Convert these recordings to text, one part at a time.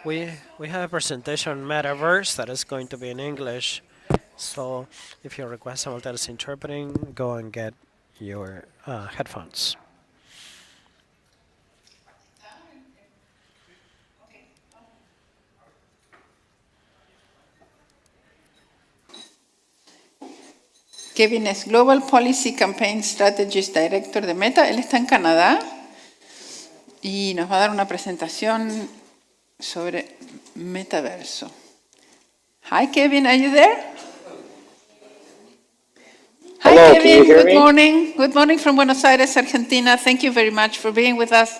We have a presentation Metaverse that is going to be in English. So if you request simultaneous interpreting, go and get your headphones. Kevin es Global Policy Campaign Strategist Director de Meta. Él está en Canadá y nos va a dar una presentación sobre metaverso. Hi, Kevin, are you there? Hi, Hello, Kevin. can you hear Good me? morning. Good morning from Buenos Aires, Argentina. Thank you very much for being with us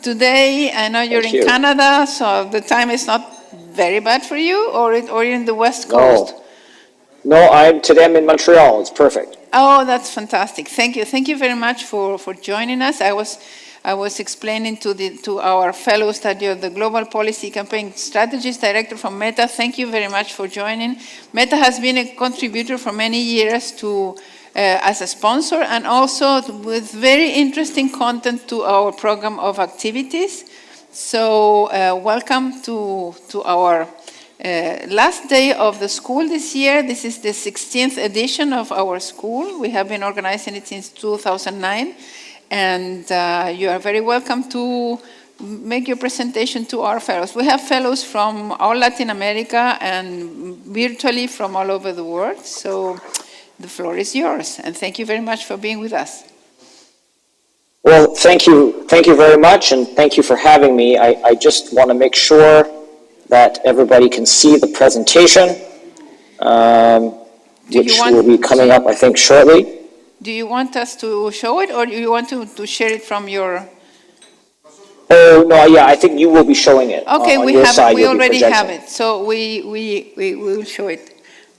today. I know you're Thank in you. Canada, so the time is not very bad for you, or you're in the West Coast? No, today I'm in Montreal. It's perfect. Oh, that's fantastic. Thank you. Thank you very much for joining us. I was explaining to our fellows that you're the Global Policy Campaign Strategist Director from Meta. Thank you very much for joining. Meta has been a contributor for many years to as a sponsor, and also with very interesting content to our program of activities. So welcome to our last day of the school this year. This is the 16th edition of our school. We have been organizing it since 2009. And you are very welcome to make your presentation to our fellows. We have fellows from all Latin America and virtually from all over the world. So the floor is yours. And thank you very much for being with us. Well, thank you very much, and thank you for having me. I just want to make sure that everybody can see the presentation, which will be coming up, I think, shortly. Do you want us to show it, or do you want to share it from your... Oh, no, yeah, I think you will be showing it. Okay, on your side, we already have projecting. it, so we will show it.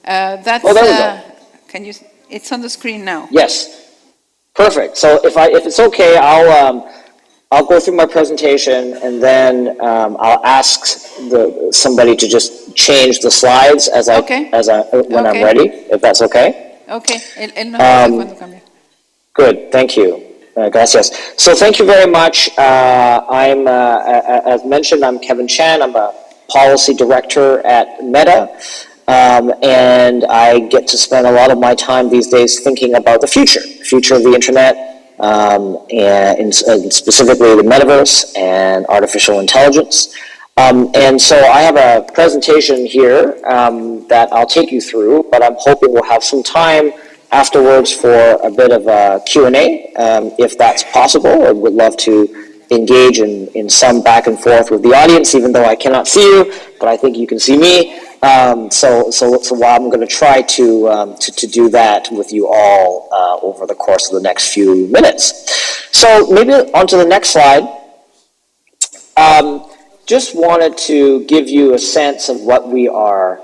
That's, Oh, there we go. Can you, it's on the screen now. Yes, perfect. So if it's okay, I'll go through my presentation, and then I'll ask somebody to just change the slides when I'm ready, if that's okay. Okay. Él nos dice cuando cambia. Good, thank you. Gracias. So thank you very much. As mentioned, I'm Kevin Chan. I'm a policy director at Meta, and I get to spend a lot of my time these days thinking about the future of the internet, and specifically the metaverse and artificial intelligence. And so I have a presentation here that I'll take you through, but I'm hoping we'll have some time afterwards for a bit of a Q&A, if that's possible. I would love to engage in some back and forth with the audience, even though I cannot see you, but I think you can see me. So I'm going to try to do that with you all over the course of the next few minutes. So maybe onto the next slide. Just wanted to give you a sense of what we are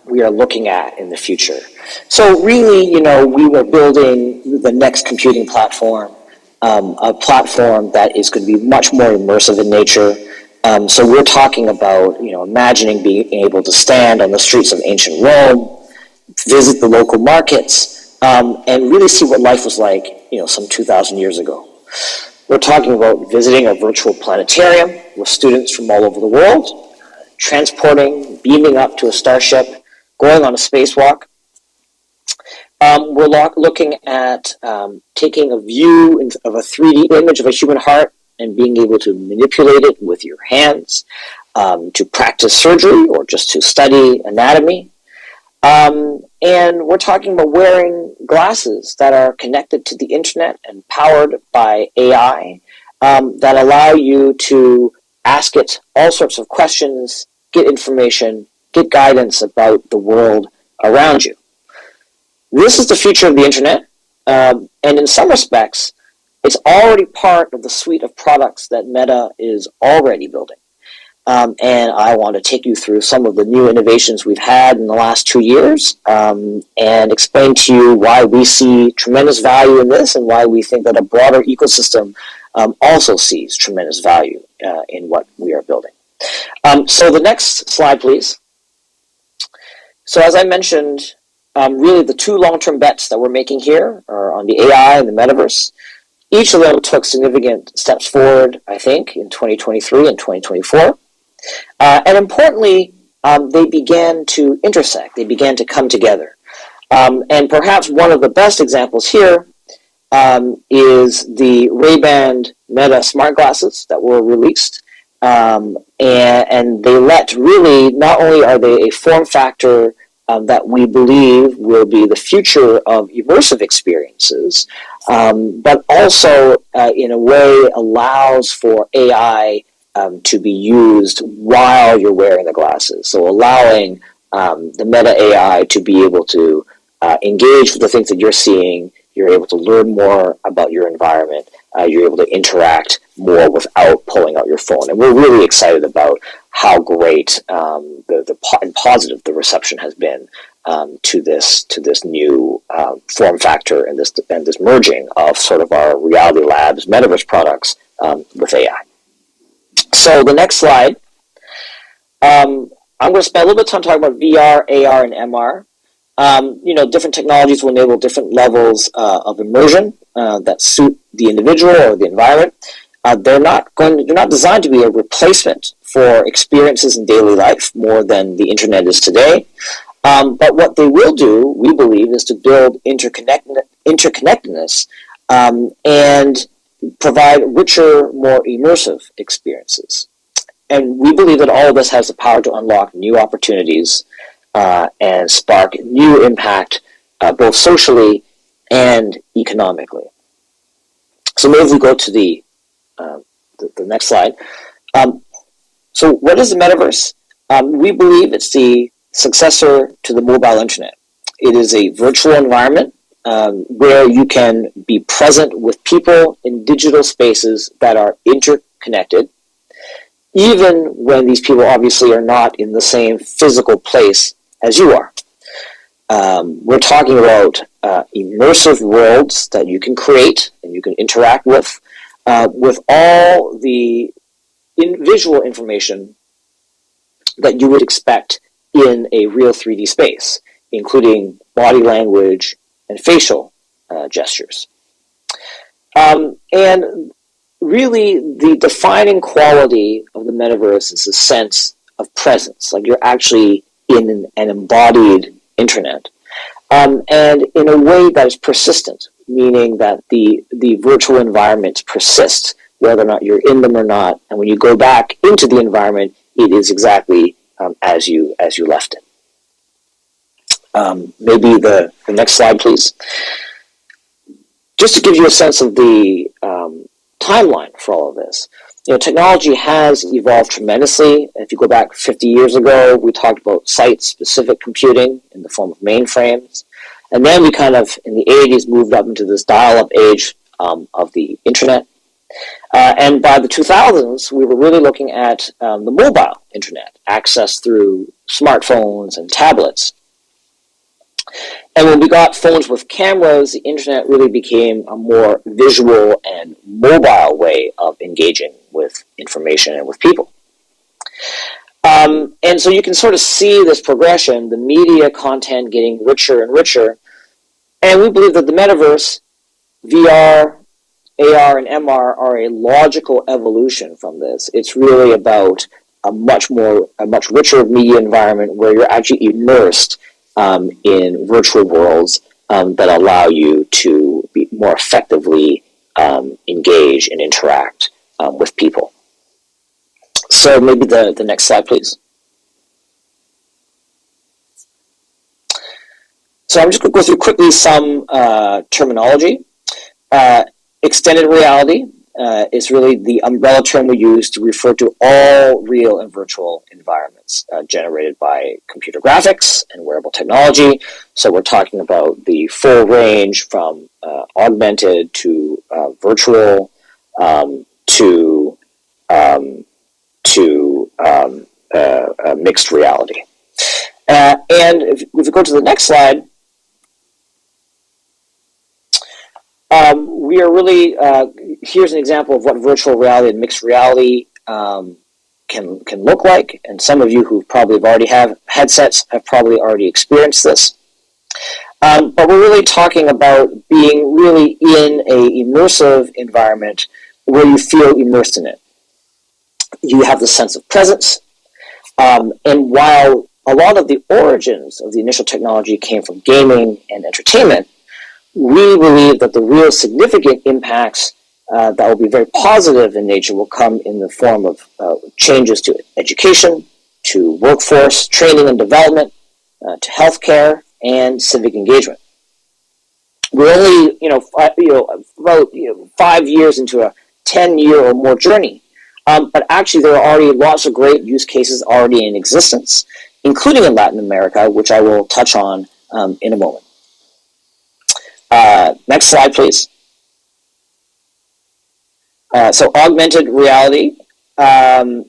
looking at in the future. So really, we were building the next computing platform, a platform that is going to be much more immersive in nature. So we're talking about, imagining being able to stand on the streets of ancient Rome, visit the local markets, and really see what life was like, some 2,000 years ago. We're talking about visiting a virtual planetarium with students from all over the world, transporting, beaming up to a starship, going on a spacewalk. We're looking at taking a view of a 3D image of a human heart and being able to manipulate it with your hands, to practice surgery or just to study anatomy. And we're talking about wearing glasses that are connected to the internet and powered by AI, that allow you to ask it all sorts of questions, get information, get guidance about the world around you. This is the future of the internet, and in some respects, it's already part of the suite of products that Meta is already building. And I want to take you through some of the new innovations we've had in the last 2 years, and explain to you why we see tremendous value in this and why we think that a broader ecosystem also sees tremendous value in what we are building. So the next slide, please. So as I mentioned, really the two long-term bets that we're making here are on the AI and the metaverse. Each of them took significant steps forward, I think, in 2023 and 2024. And importantly, they began to intersect. They began to come together. And perhaps one of the best examples here is the Ray-Ban Meta smart glasses that were released. And they let really, not only are they a form factor that we believe will be the future of immersive experiences, but also in a way allows for AI to be used while you're wearing the glasses. So allowing the Meta AI to be able to engage with the things that you're seeing. You're able to learn more about your environment. You're able to interact more without pulling out your phone. And we're really excited about how great and positive the reception has been to this new form factor and this merging of sort of our Reality Labs Metaverse products with AI. So the next slide, I'm going to spend a little bit of time talking about VR, AR, and MR. Different technologies will enable different levels of immersion that suit the individual or the environment. They're not designed to be a replacement for experiences in daily life more than the internet is today. But what they will do, we believe, is to build interconnectedness and provide richer, more immersive experiences. And we believe that all of this has the power to unlock new opportunities and spark new impact, both socially and economically. So maybe if we go to the next slide. So what is the metaverse? We believe it's the successor to the mobile internet. It is a virtual environment where you can be present with people in digital spaces that are interconnected, even when these people obviously are not in the same physical place as you are. We're talking about immersive worlds that you can create and you can interact with all the visual information that you would expect in a real 3D space, including body language and facial gestures. And really, the defining quality of the metaverse is a sense of presence, like you're actually in an embodied internet, and in a way that is persistent, meaning that the virtual environments persist whether or not you're in them or not, and when you go back into the environment, it is exactly as you left it. Maybe the next slide, please. Just to give you a sense of the timeline for all of this. Technology has evolved tremendously. If you go back 50 years ago, we talked about site-specific computing in the form of mainframes. And then we kind of, in the 80s, moved up into this dial-up age of the internet. And by the 2000s, we were really looking at the mobile internet, access through smartphones and tablets. And when we got phones with cameras, the internet really became a more visual and mobile way of engaging with information and with people. And so you can sort of see this progression, the media content getting richer and richer. And we believe that the metaverse, VR, AR, and MR are a logical evolution from this. It's really about a much richer media environment where you're actually immersed in virtual worlds that allow you to be more effectively engage and interact with people. So maybe the next slide, please. So I'm just going to go through quickly some terminology. Extended reality is really the umbrella term we use to refer to all real and virtual environments generated by computer graphics and wearable technology. So we're talking about the full range from augmented to virtual to mixed reality. And if we go to the next slide, we are really, here's an example of what virtual reality and mixed reality can look like. And some of you who probably already have headsets have probably already experienced this. But we're really talking about being really in an immersive environment where you feel immersed in it. You have the sense of presence, And while a lot of the origins of the initial technology came from gaming and entertainment, we believe that the real significant impacts that will be very positive in nature will come in the form of changes to education, to workforce training and development, to healthcare, and civic engagement. We're only, about 5 years into a 10-year or more journey, but actually there are already lots of great use cases already in existence, including in Latin America, which I will touch on in a moment. Next slide, please. So augmented reality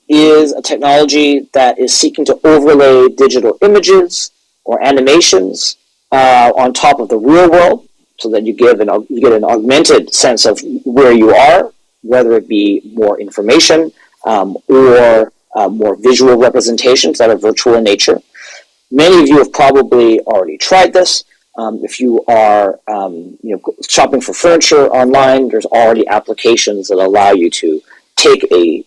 is a technology that is seeking to overlay digital images or animations on top of the real world, so that you get an augmented sense of where you are, whether it be more information or more visual representations that are virtual in nature. Many of you have probably already tried this. If you are shopping for furniture online, there's already applications that allow you to take a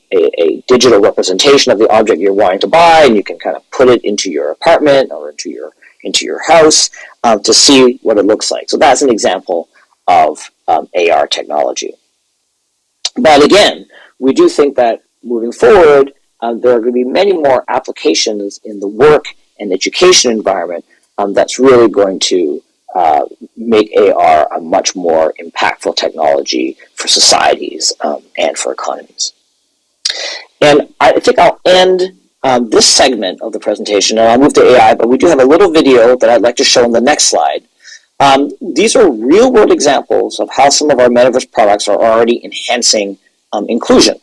digital representation of the object you're wanting to buy, and you can kind of put it into your apartment or into your house to see what it looks like. So that's an example of AR technology. But again, we do think that moving forward, there are going to be many more applications in the work and education environment that's really going to make AR a much more impactful technology for societies and for economies. And I think I'll end this segment of the presentation, and I'll move to AI, but we do have a little video that I'd like to show on the next slide. These are real-world examples of how some of our Metaverse products are already enhancing inclusion.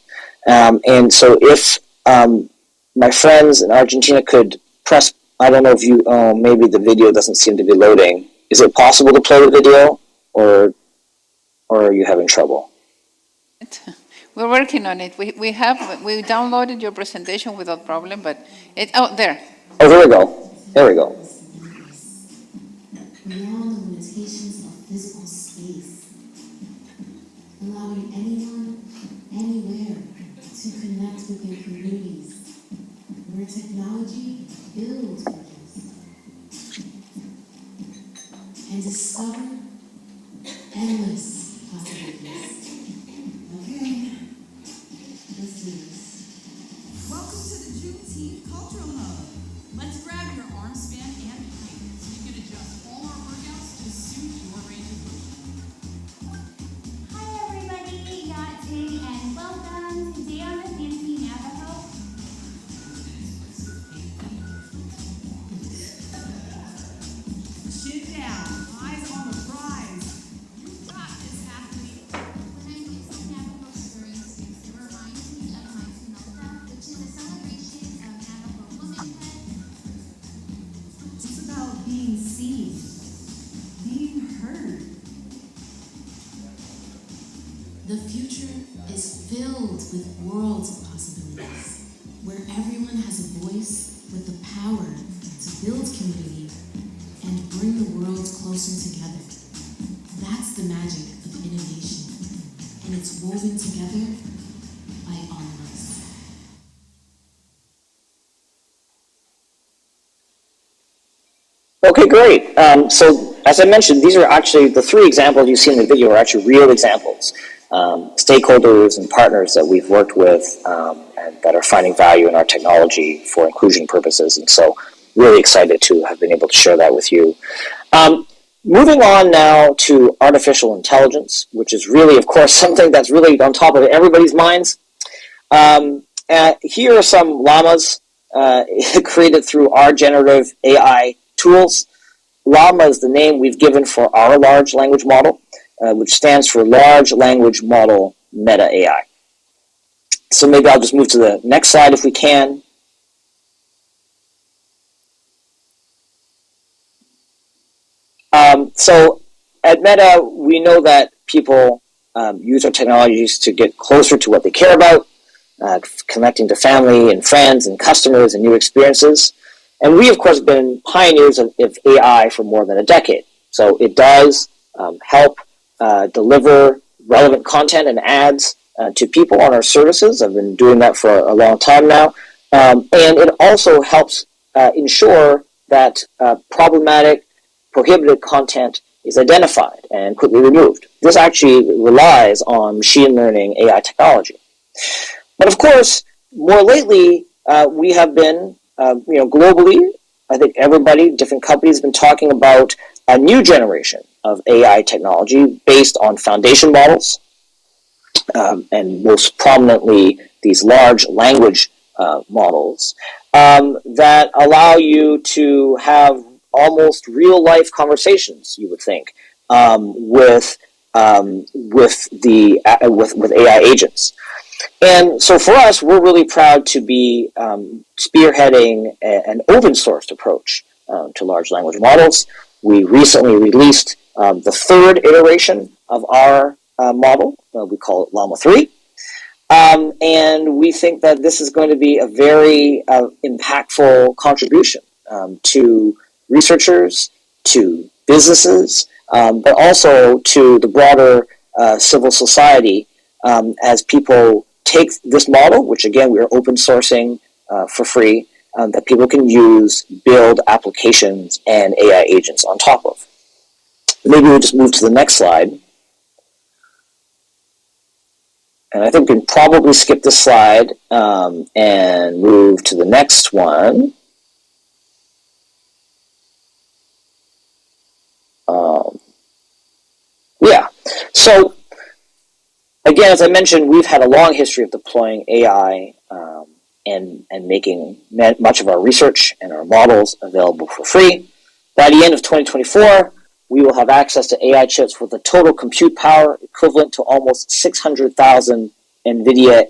And so if my friends in Argentina could press, I don't know if you, maybe the video doesn't seem to be loading. Is it possible to play the video, or are you having trouble? We're working on it. We downloaded your presentation without problem, but there. Oh, there we go. There we go. Beyond the limitations of physical space, allowing anyone, anywhere, to connect within communities where technology builds bridges and discover endless possibilities. Okay, let's do this. Welcome to the Juneteenth Cultural Hub. Let's grab your arm span and height so you can adjust all our workouts to suit your range of motion. Hi everybody, Yahtzee, and welcome. Today on the Fancy Navajo. Chin down, eyes on the prize. You got this, athlete. When I use the Navajo experiences, it reminds me of my Tunoka, which is a celebration of Navajo womanhood. It's about being seen, being heard. The future is filled with worlds of possibilities, where everyone has a voice with the power to build community and bring the worlds closer together. That's the magic of innovation, and it's woven together by all of us. Okay, great. So as I mentioned, these are actually, the three examples you see in the video are actually real examples. Stakeholders and partners that we've worked with and that are finding value in our technology for inclusion purposes. And so really excited to have been able to share that with you. Moving on now to artificial intelligence, which is really, of course, something that's really on top of everybody's minds. Here are some llamas created through our generative AI tools. Llama is the name we've given for our large language model, which stands for Large Language Model Meta AI. So maybe I'll just move to the next slide if we can. So at Meta, we know that people use our technologies to get closer to what they care about, connecting to family and friends and customers and new experiences. And we, of course, have been pioneers of AI for more than a decade. So it does help deliver relevant content and ads to people on our services. I've been doing that for a long time now. And it also helps ensure that problematic, prohibited content is identified and quickly removed. This actually relies on machine learning AI technology. But of course, more lately, we have been, globally, I think everybody, different companies have been talking about a new generation of AI technology based on foundation models, and most prominently these large language models that allow you to have almost real life conversations, you would think, with AI agents. And so for us, we're really proud to be spearheading an open sourced approach to large language models. We recently released the third iteration of our model. We call it Llama 3. And we think that this is going to be a very impactful contribution to researchers, to businesses, but also to the broader civil society as people take this model, which again we are open sourcing for free, that people can use, build applications and AI agents on top of. Maybe we'll just move to the next slide. And I think we can probably skip this slide and move to the next one. Yeah, so again, as I mentioned, we've had a long history of deploying AI and making much of our research and our models available for free. By the end of 2024, we will have access to AI chips with a total compute power equivalent to almost 600,000 NVIDIA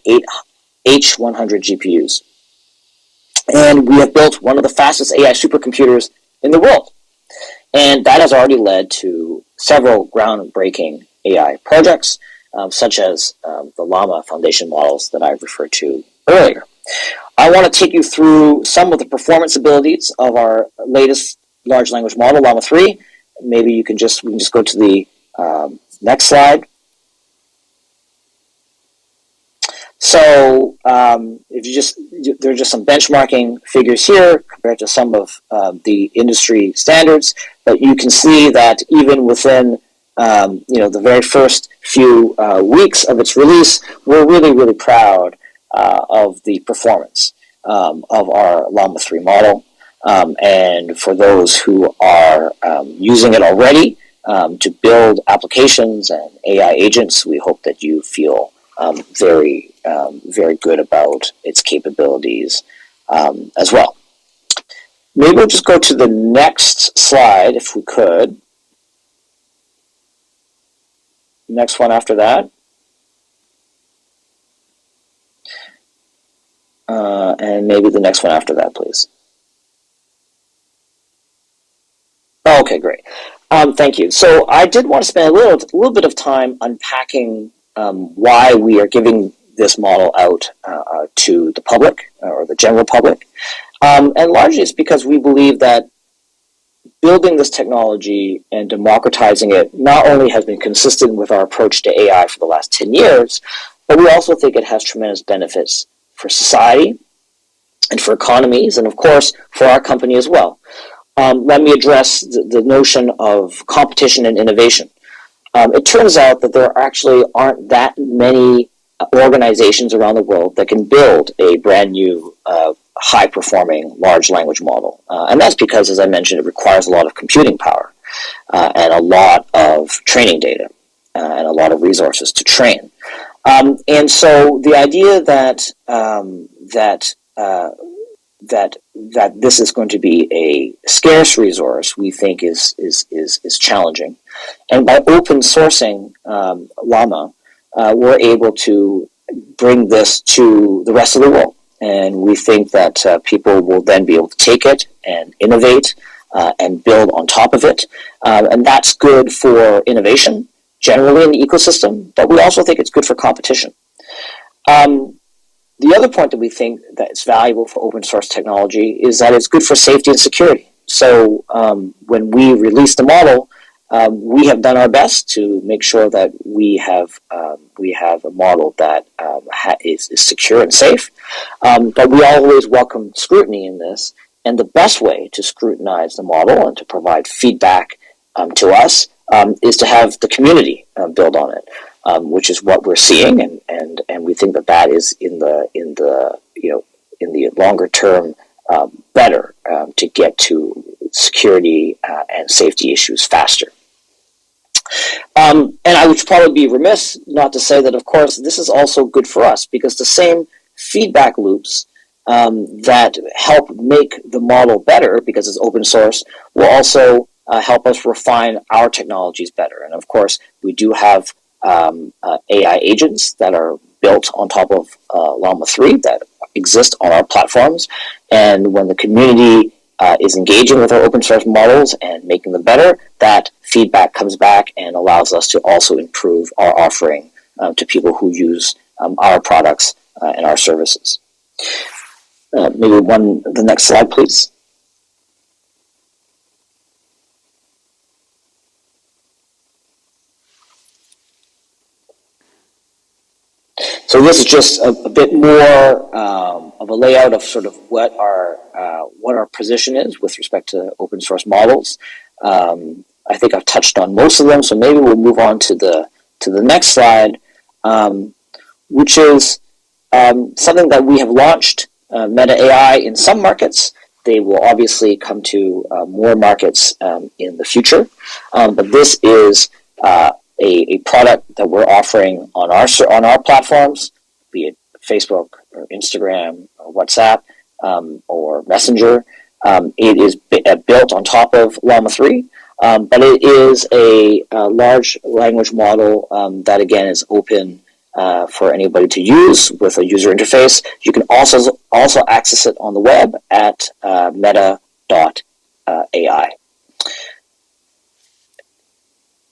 H100 GPUs. And we have built one of the fastest AI supercomputers in the world. And that has already led to several groundbreaking AI projects, such as the Llama foundation models that I referred to earlier. I want to take you through some of the performance abilities of our latest large language model, Llama 3. Maybe we can just go to the next slide. So there are just some benchmarking figures here compared to some of the industry standards, but you can see that even within the very first few weeks of its release, we're really, really proud of the performance of our Llama 3 model. And for those who are using it already to build applications and AI agents, we hope that you feel very, very good about its capabilities as well. Maybe we'll just go to the next slide if we could. Next one after that. And maybe the next one after that, please. Okay, great. Thank you. So I did want to spend a little bit of time unpacking why we are giving this model out to the public or the general public. And largely it's because we believe that building this technology and democratizing it not only has been consistent with our approach to AI for the last 10 years, but we also think it has tremendous benefits for society and for economies, and of course for our company as well. Let me address the notion of competition and innovation. It turns out that there actually aren't that many organizations around the world that can build a brand new high-performing large language model. And that's because, as I mentioned, it requires a lot of computing power and a lot of training data and a lot of resources to train. And so the idea that this is going to be a scarce resource, we think is challenging. And by open sourcing Llama, we're able to bring this to the rest of the world. And we think that people will then be able to take it and innovate and build on top of it. And that's good for innovation generally in the ecosystem, but we also think it's good for competition. The other point that we think that is valuable for open source technology is that it's good for safety and security. So when we release the model, we have done our best to make sure that we have a model that is secure and safe. But we always welcome scrutiny in this, and the best way to scrutinize the model and to provide feedback to us is to have the community build on it, which is what we're seeing, and we think that is in the longer term better to get to security and safety issues faster. And I would probably be remiss not to say that, of course, this is also good for us, because the same feedback loops that help make the model better, because it's open source, will also help us refine our technologies better. And of course, we do have AI agents that are built on top of Llama 3 that exist on our platforms. And when the community is engaging with our open source models and making them better, that feedback comes back and allows us to also improve our offering to people who use our products and our services. Maybe the next slide, please. So this is just a bit more of a layout of sort of what our position is with respect to open source models. I think I've touched on most of them, so maybe we'll move on to the next slide, which is something that we have launched, Meta AI, in some markets. They will obviously come to more markets in the future, but this is a product that we're offering on our platforms, be it Facebook or Instagram or WhatsApp or Messenger. It is built on top of Llama 3, but it is a large language model that, again, is open for anybody to use with a user interface. You can also access it on the web at meta.ai.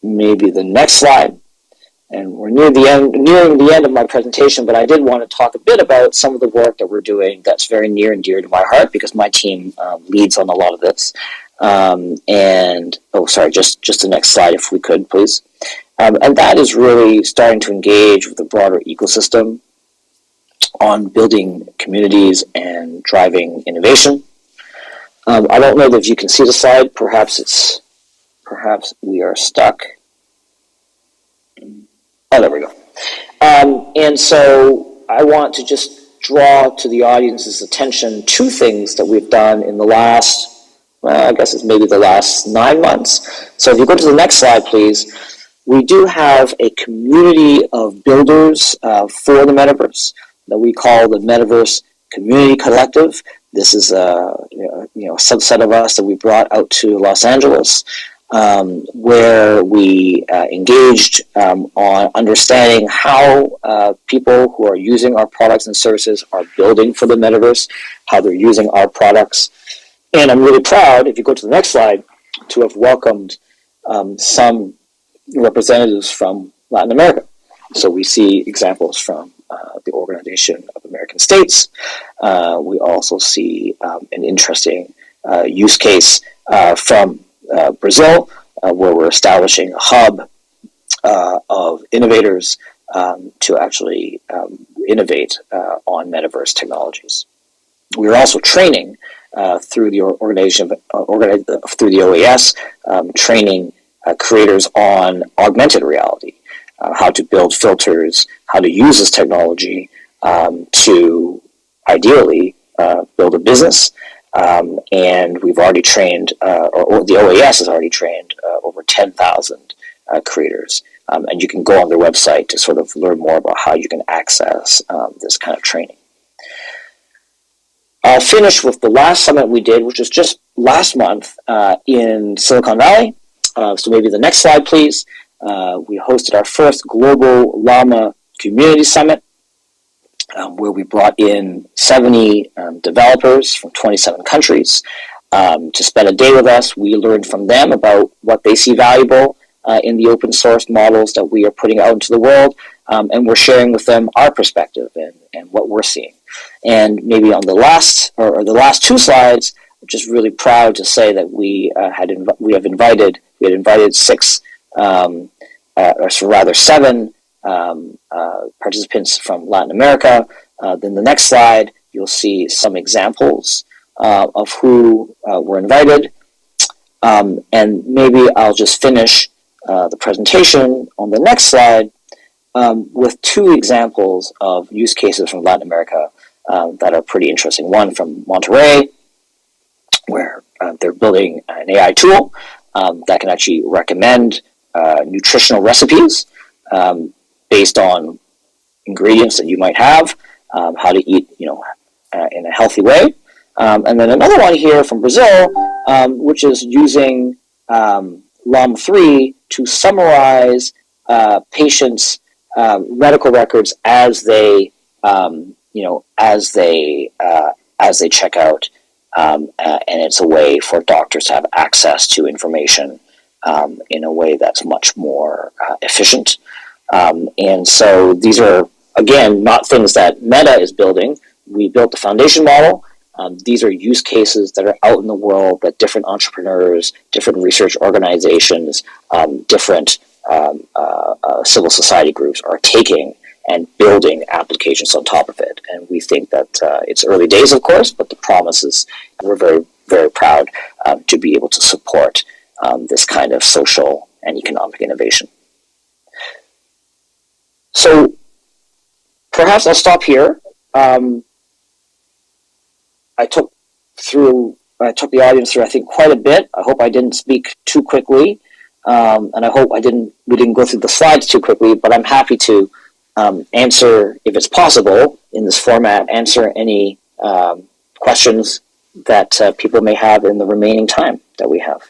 Maybe the next slide. And we're nearing the end of my presentation, but I did want to talk a bit about some of the work that we're doing that's very near and dear to my heart, because my team leads on a lot of this. Just the next slide, if we could, please. And that is really starting to engage with the broader ecosystem on building communities and driving innovation. I don't know if you can see the slide. Perhaps we are stuck. Oh, there we go. And so I want to just draw to the audience's attention two things that we've done in the last, I guess it's maybe the last 9 months. So if you go to the next slide, please. We do have a community of builders for the Metaverse that we call the Metaverse Community Collective. This is a subset of us that we brought out to Los Angeles, where we engaged on understanding how people who are using our products and services are building for the Metaverse, how they're using our products. And I'm really proud, if you go to the next slide, to have welcomed some representatives from Latin America. So we see examples from the Organization of American States. We also see an interesting use case from Brazil, where we're establishing a hub of innovators to actually innovate on Metaverse technologies. We're also training through the organization, through the OAS, training creators on augmented reality, how to build filters, how to use this technology to ideally build a business. And we've already trained, or the OAS has already trained over 10,000 creators. And you can go on their website to sort of learn more about how you can access this kind of training. I'll finish with the last summit we did, which was just last month in Silicon Valley. So maybe the next slide, please. We hosted our first global Llama community summit, where we brought in 70 developers from 27 countries to spend a day with us. We learned from them about what they see valuable in the open source models that we are putting out into the world, and we're sharing with them our perspective and what we're seeing. And maybe on the last two slides, I'm just really proud to say that we had invited 7 participants from Latin America. Then the next slide, you'll see some examples of who were invited. And maybe I'll just finish the presentation on the next slide with two examples of use cases from Latin America that are pretty interesting. One from Monterrey, where they're building an AI tool that can actually recommend nutritional recipes based on ingredients that you might have, how to eat, in a healthy way. And then another one here from Brazil, which is using LAM3 to summarize patients' medical records as they, as they check out, and it's a way for doctors to have access to information in a way that's much more efficient. And so these are, again, not things that Meta is building. We built the foundation model. These are use cases that are out in the world that different entrepreneurs, different research organizations, different civil society groups are taking and building applications on top of it. And we think that it's early days, of course, but the promise is we're very, very proud to be able to support this kind of social and economic innovation. So perhaps I'll stop here. I took the audience through, I think, quite a bit. I hope I didn't speak too quickly, and I hope we didn't go through the slides too quickly. But I'm happy to answer, if it's possible, in this format, answer any questions that people may have in the remaining time that we have.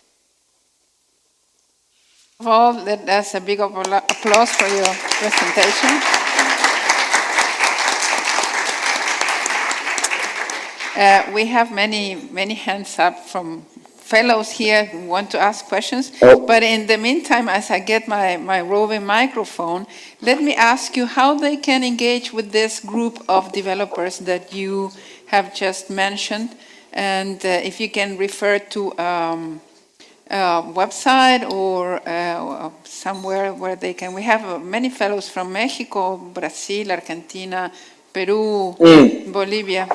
First of all, that's a big applause for your presentation. We have many hands up from fellows here who want to ask questions. Oh. But in the meantime, as I get my roving microphone, let me ask you how they can engage with this group of developers that you have just mentioned. And if you can refer to a website or somewhere where they can. We have many fellows from Mexico, Brazil, Argentina, Peru, Bolivia.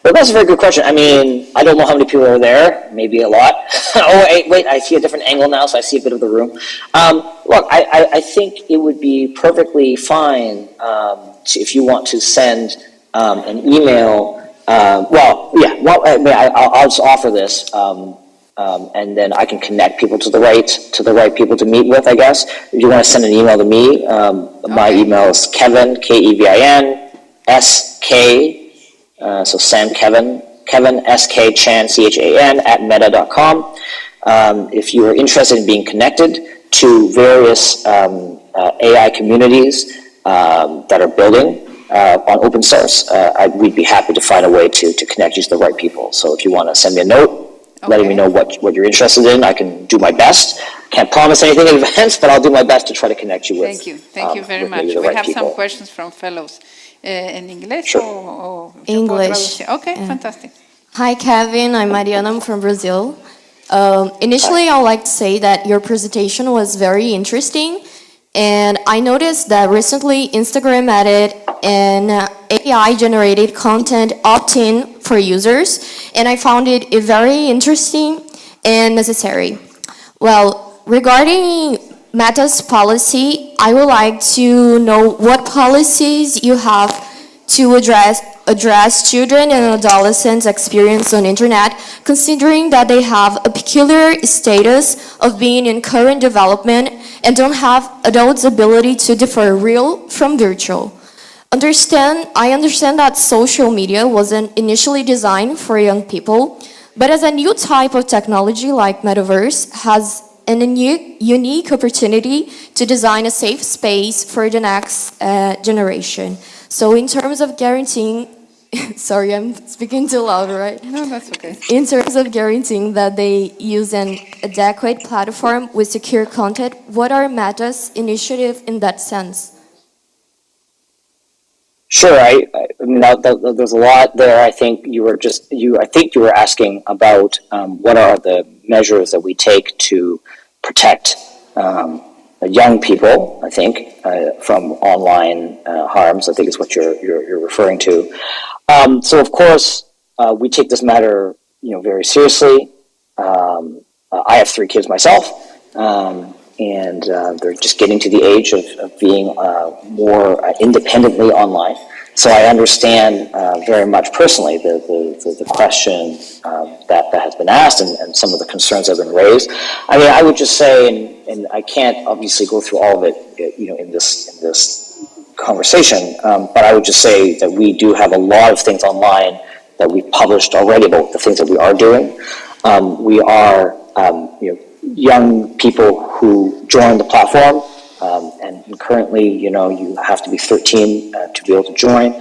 Well, that's a very good question. I mean, I don't know how many people are there. Maybe a lot. Oh, wait, I see a different angle now, so I see a bit of the room. Look, I think it would be perfectly fine if you want to send an email. I'll just offer this, and then I can connect people to the right people to meet with, I guess. If you want to send an email to me, my email is Kevin, Kevin, SK. So Sam Kevin SK Chan CHAN at meta.com. If you are interested in being connected to various AI communities that are building on open source, we'd be happy to find a way to connect you to the right people. So if you want to send me a note, letting me know what you're interested in, I can do my best. Can't promise anything in advance, but I'll do my best to try to connect you with. Thank you very much. We have some questions from fellows. In English? Sure. Or English. Okay, fantastic. Hi, Kevin. I'm Mariana. I'm from Brazil. Initially, I would like to say that your presentation was very interesting. And I noticed that recently Instagram added an AI-generated content opt-in for users. And I found it very interesting and necessary. Well, regarding Meta's policy, I would like to know what policies you have to address children and adolescents' experience on internet, considering that they have a peculiar status of being in current development and don't have adults' ability to differ real from virtual. I understand that social media wasn't initially designed for young people, but as a new type of technology like Metaverse has a unique opportunity to design a safe space for the next generation. So in terms of guaranteeing, sorry, I'm speaking too loud, right? No, that's okay. In terms of guaranteeing that they use an adequate platform with secure content, what are Meta's initiatives in that sense? Sure, I mean, there's a lot there. I think you were asking about what are the measures that we take to protect young people, I think, from online harms, I think is what you're referring to. So of course, we take this matter, very seriously. I have 3 kids myself, and they're just getting to the age of being more independently online. So I understand very much personally the question that has been asked and some of the concerns that have been raised. I mean, I would just say, and I can't obviously go through all of it, in this conversation, but I would just say that we do have a lot of things online that we've published already about the things that we are doing. We are, young people who join the platform. And currently, you have to be 13 to be able to join.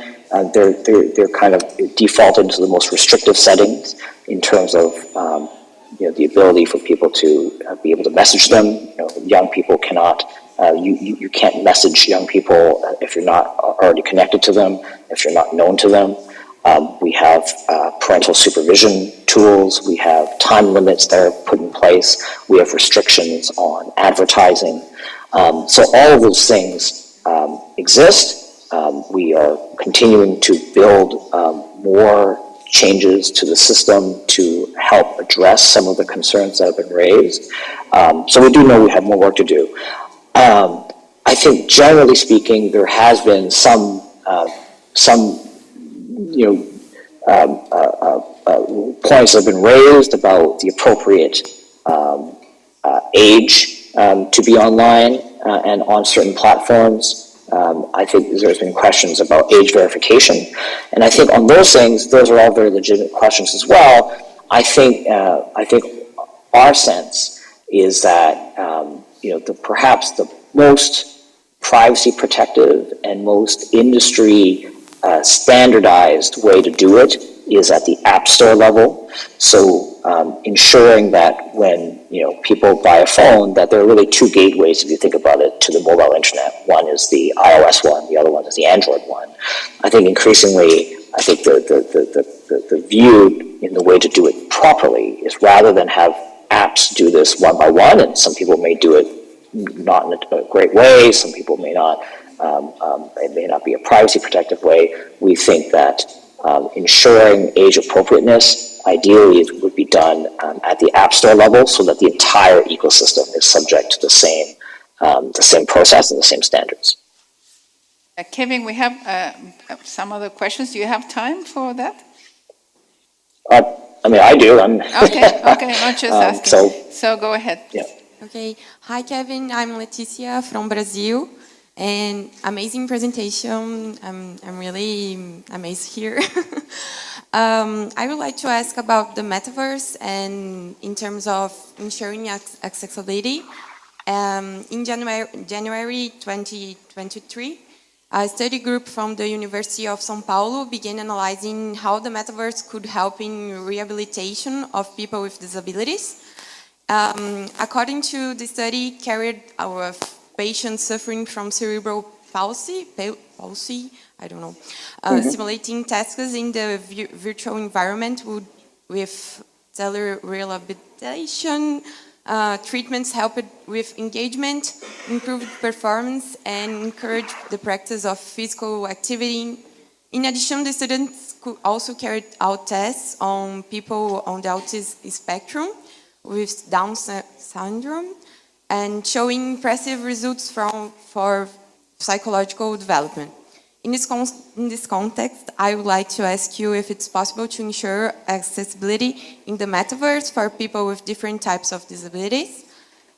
They're kind of defaulted to the most restrictive settings in terms of the ability for people to be able to message them. Young people cannot. You can't message young people if you're not already connected to them, if you're not known to them. We have parental supervision tools. We have time limits that are put in place. We have restrictions on advertising. So all of those things exist. We are continuing to build more changes to the system to help address some of the concerns that have been raised. So we do know we have more work to do. I think generally speaking, there has been some points that have been raised about the appropriate age to be online and on certain platforms. I think there's been questions about age verification, and I think on those things, those are all very legitimate questions as well. I think our sense is that perhaps the most privacy protective and most industry standardized way to do it is at the App Store level. So ensuring that when people buy a phone, that there are really 2 gateways, if you think about it, to the mobile internet. One is the iOS one, the other one is the Android one. I think increasingly, the view in the way to do it properly is rather than have apps do this one by one, and some people may do it not in a great way, some people may not. It may not be a privacy protective way. We think that ensuring age appropriateness ideally would be done at the App Store level, so that the entire ecosystem is subject to the same process and the same standards. Kevin, we have some other questions. Do you have time for that? I mean, I do. Okay, I'm just asking. So go ahead. Yeah. Okay. Hi, Kevin. I'm Leticia from Brazil. And amazing presentation. I'm really amazed here. I would like to ask about the metaverse and in terms of ensuring accessibility. In January 2023, a study group from the University of São Paulo began analyzing how the metaverse could help in rehabilitation of people with disabilities. According to the study carried out of patients suffering from cerebral palsy, I don't know, simulating tasks in the virtual environment with telerehabilitation treatments helped with engagement, improved performance, and encouraged the practice of physical activity. In addition, the students could also carry out tests on people on the autism spectrum with Down syndrome, and showing impressive results for psychological development. In this context, I would like to ask you if it's possible to ensure accessibility in the metaverse for people with different types of disabilities.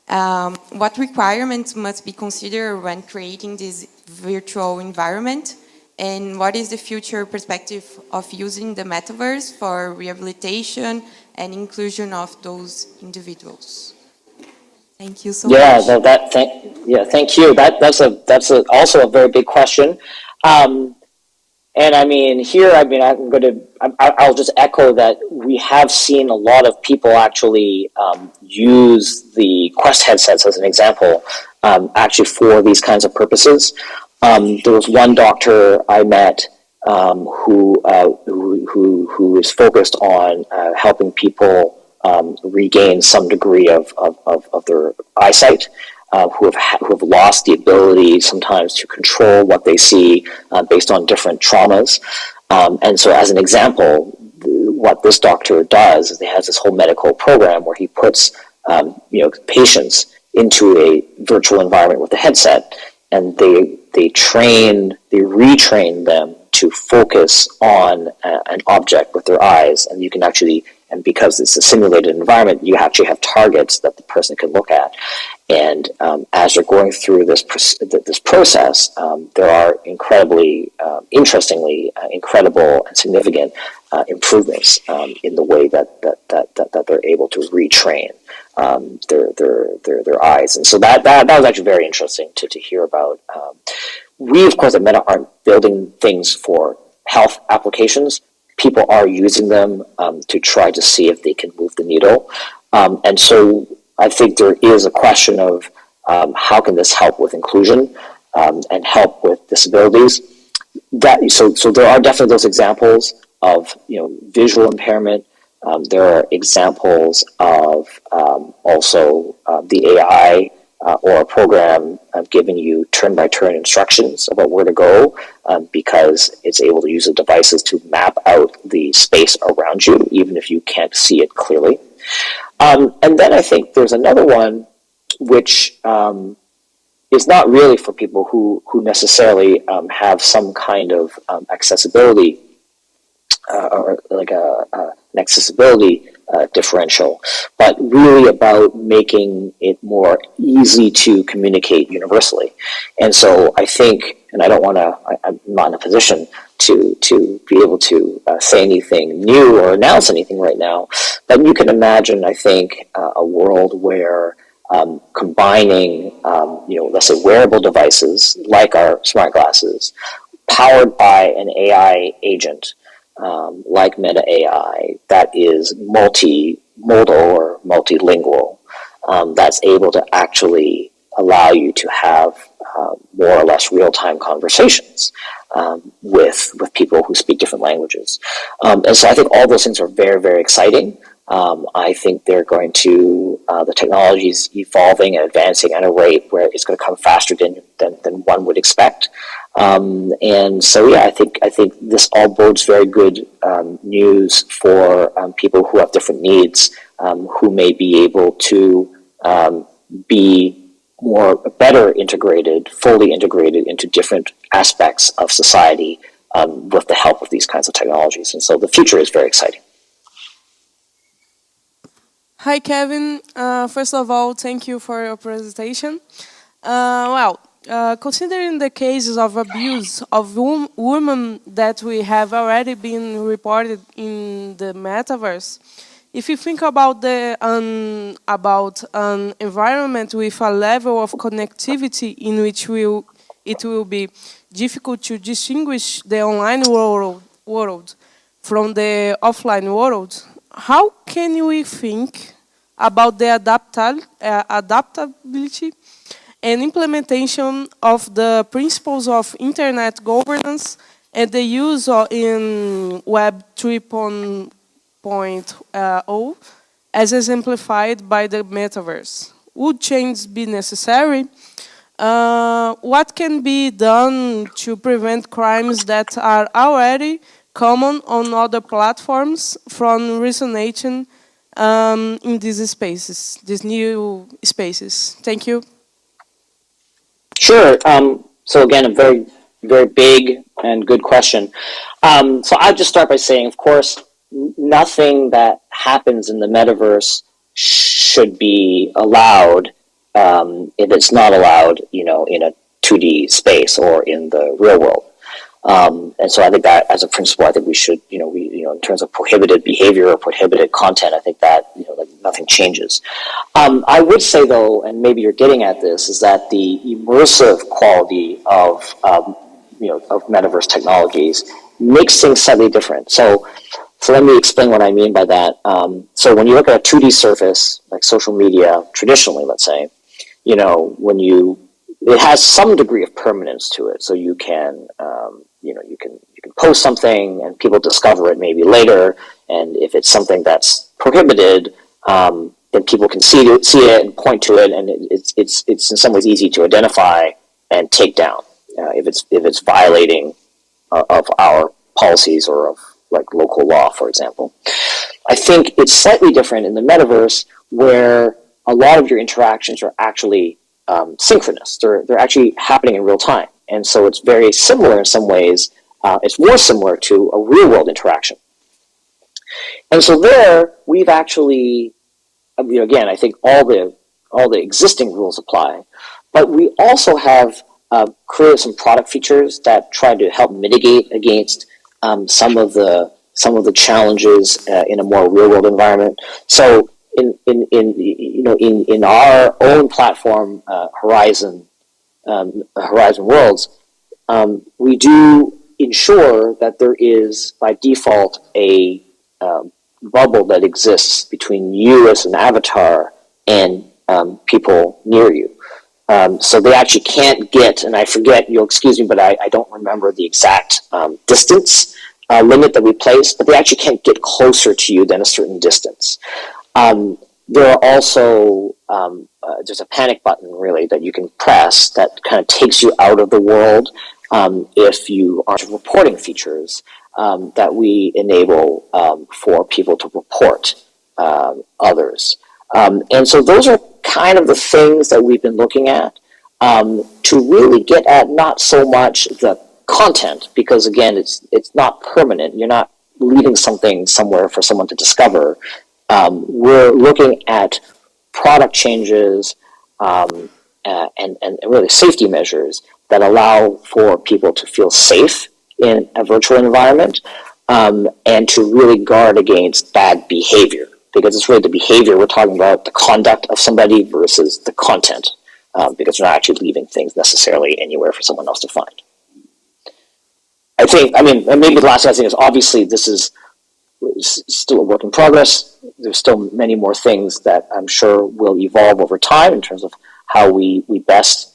What requirements must be considered when creating this virtual environment? And what is the future perspective of using the metaverse for rehabilitation and inclusion of those individuals? Thank you so much. Thank you. That's also a very big question. And I mean, here, I'll just echo that we have seen a lot of people actually use the Quest headsets as an example, actually for these kinds of purposes. There was one doctor I met who is focused on helping people regain some degree of their eyesight. who have lost the ability sometimes to control what they see based on different traumas. And so, as an example, what this doctor does is he has this whole medical program where he puts patients into a virtual environment with a headset, and they retrain them to focus on an object with their eyes, and you can actually, and because it's a simulated environment, you actually have targets that the person can look at. And as you're going through this process, there are incredibly, interestingly, incredible and significant improvements in the way that they're able to retrain their eyes. And so that was actually very interesting to hear about. We, of course, at Meta aren't building things for health applications. People are using them to try to see if they can move the needle. And so I think there is a question of how can this help with inclusion and help with disabilities. So there are definitely those examples of visual impairment. There are examples of also the AI or a program giving you turn-by-turn instructions about where to go because it's able to use the devices to map out the space around you, even if you can't see it clearly. And then I think there's another one which is not really for people who necessarily have some kind of accessibility or like an accessibility differential, but really about making it more easy to communicate universally. And so I think, and I'm not in a position to be able to say anything new or announce anything right now, but you can imagine, I think, a world where combining, let's say wearable devices like our smart glasses, powered by an AI agent, like Meta AI, that is multimodal or multilingual, that's able to actually allow you to have more or less real-time conversations with people who speak different languages. And so I think all those things are very, very exciting. I think they're going to, the technology is evolving and advancing at a rate where it's going to come faster than one would expect. And so, yeah, I think this all bodes very good news for people who have different needs, who may be able to be better integrated, fully integrated into different aspects of society with the help of these kinds of technologies. And so the future is very exciting. Hi, Kevin. First of all, thank you for your presentation. Considering the cases of abuse of women that we have already been reported in the metaverse, if you think about an environment with a level of connectivity in which it will be difficult to distinguish the online world from the offline world, how can we think about the adaptability and implementation of the principles of internet governance and the use in Web 3.0 as exemplified by the metaverse? Would change be necessary? What can be done to prevent crimes that are already common on other platforms from resonating in these spaces, these new spaces? Thank you. Sure. So again, a very, very big and good question. So I'll just start by saying, of course, nothing that happens in the metaverse should be allowed if it's not allowed, in a 2D space or in the real world. And so I think that as a principle, I think we should, in terms of prohibited behavior or prohibited content, I think that, nothing changes. I would say though, and maybe you're getting at this, is that the immersive quality of metaverse technologies makes things slightly different. So let me explain what I mean by that. So when you look at a 2D surface, like social media, traditionally, let's say, it has some degree of permanence to it. So you can, you can post something and people discover it maybe later. And if it's something that's prohibited, then people can see it and point to it, and it's in some ways easy to identify and take down if it's violating of our policies or of like local law, for example. I think it's slightly different in the metaverse, where a lot of your interactions are actually synchronous. They're actually happening in real time, and so it's very similar in some ways. It's more similar to a real world interaction. And so there, we've actually, again, I think all the existing rules apply, but we also have created some product features that try to help mitigate against some of the challenges in a more real world environment. So in our own platform, Horizon Worlds, we do ensure that there is by default a bubble that exists between you as an avatar and people near you. So they actually can't get, and I forget, you'll excuse me, but I don't remember the exact distance limit that we placed, but they actually can't get closer to you than a certain distance. There are also, there's a panic button really that you can press that kind of takes you out of the world if you are reporting features that we enable for people to report others. And so those are kind of the things that we've been looking at to really get at not so much the content, because again, it's not permanent. You're not leaving something somewhere for someone to discover. We're looking at product changes and really safety measures that allow for people to feel safe in a virtual environment and to really guard against bad behavior, because it's really the behavior we're talking about, the conduct of somebody versus the content, because we're not actually leaving things necessarily anywhere for someone else to find. I think, and maybe the last thing is, obviously this is still a work in progress. There's still many more things that I'm sure will evolve over time in terms of how we best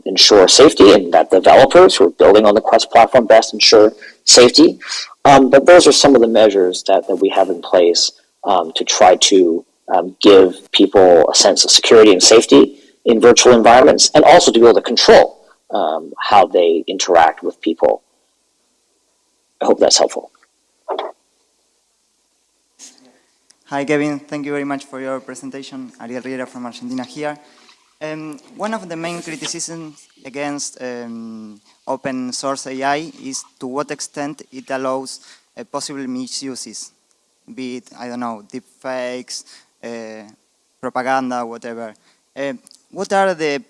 ensure safety, and that developers who are building on the Quest platform best ensure safety. But those are some of the measures that we have in place to try to give people a sense of security and safety in virtual environments, and also to be able to control how they interact with people. I hope that's helpful. Hi, Kevin. Thank you very much for your presentation. Ariel Riera from Argentina here. One of the main criticisms against open source AI is to what extent it allows possible misuses, be it, I don't know, deepfakes, propaganda, whatever. What are the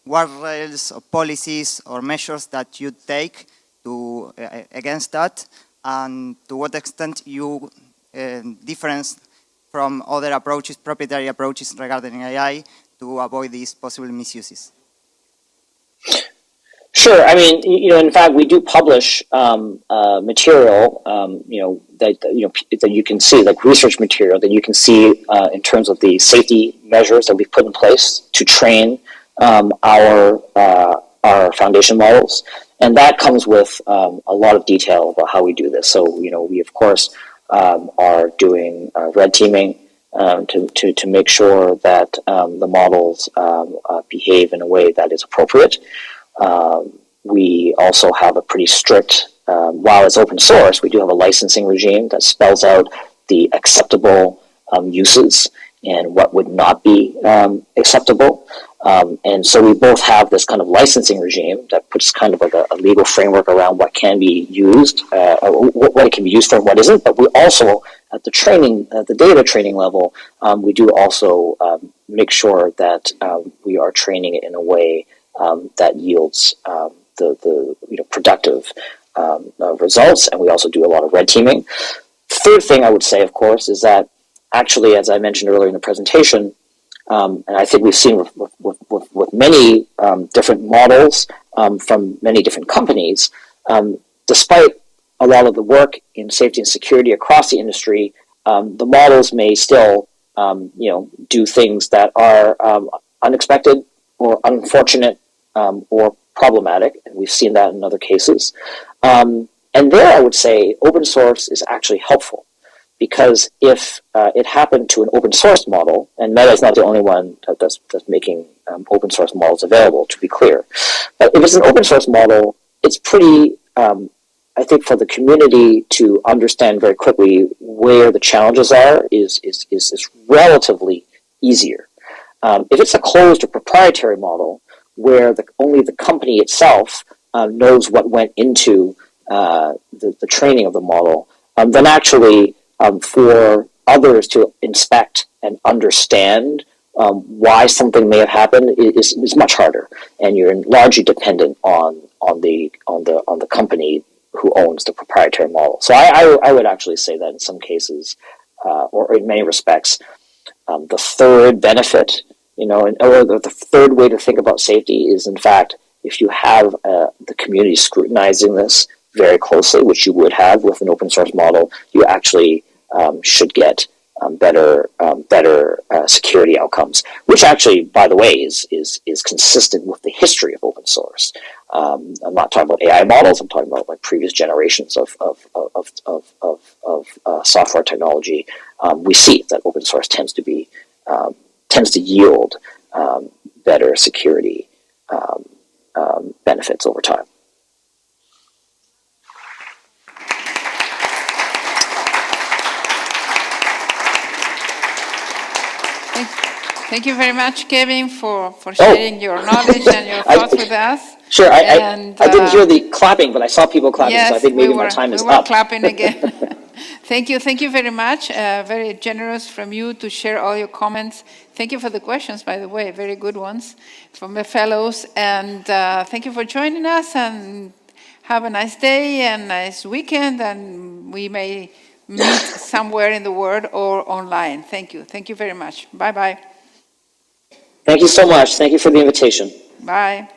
guardrails or policies or measures that you take to against that, and to what extent you difference from other approaches, proprietary approaches regarding AI, to avoid these possible misuses? Sure. In fact, we do publish material, that you can see, like research material that you can see in terms of the safety measures that we put in place to train our foundation models, and that comes with a lot of detail about how we do this. So, we of course are doing red teaming to make sure that the models behave in a way that is appropriate. We also have a pretty strict, while it's open source, we do have a licensing regime that spells out the acceptable uses and what would not be acceptable. And so we both have this kind of licensing regime that puts kind of like a legal framework around what can be used, what it can be used for and what isn't. But we also, at the data training level, we do also make sure that we are training it in a way that yields the productive results, and we also do a lot of red teaming. Third thing I would say, of course, is that actually, as I mentioned earlier in the presentation, and I think we've seen with many different models from many different companies, despite a lot of the work in safety and security across the industry, the models may still do things that are unexpected or unfortunate or problematic, and we've seen that in other cases. And there I would say open source is actually helpful, because if it happened to an open source model, and Meta is not the only one that's making open source models available, to be clear, but if it's an open source model, it's pretty, I think, for the community to understand very quickly where the challenges are is relatively easier. If it's a closed or proprietary model where only the company itself knows what went into the training of the model, then actually for others to inspect and understand why something may have happened is much harder, and you're largely dependent on the company who owns the proprietary model. So I would actually say that in some cases, or in many respects, the third benefit, or the third way to think about safety is, in fact, if you have the community scrutinizing this very closely, which you would have with an open source model, you actually should get better security outcomes, which actually, by the way, is consistent with the history of open source. I'm not talking about AI models. I'm talking about like previous generations of software technology. We see that open source tends to yield better security benefits over time. Thank you very much, Kevin, for sharing your knowledge and your thoughts with us. Sure, I didn't hear the clapping, but I saw people clapping, yes, so I think maybe my time is up. We were clapping again. Thank you very much. Very generous from you to share all your comments. Thank you for the questions, by the way, very good ones from the fellows. And thank you for joining us, and have a nice day and nice weekend, and we may meet somewhere in the world or online. Thank you. Thank you very much. Bye-bye. Thank you so much. Thank you for the invitation. Bye.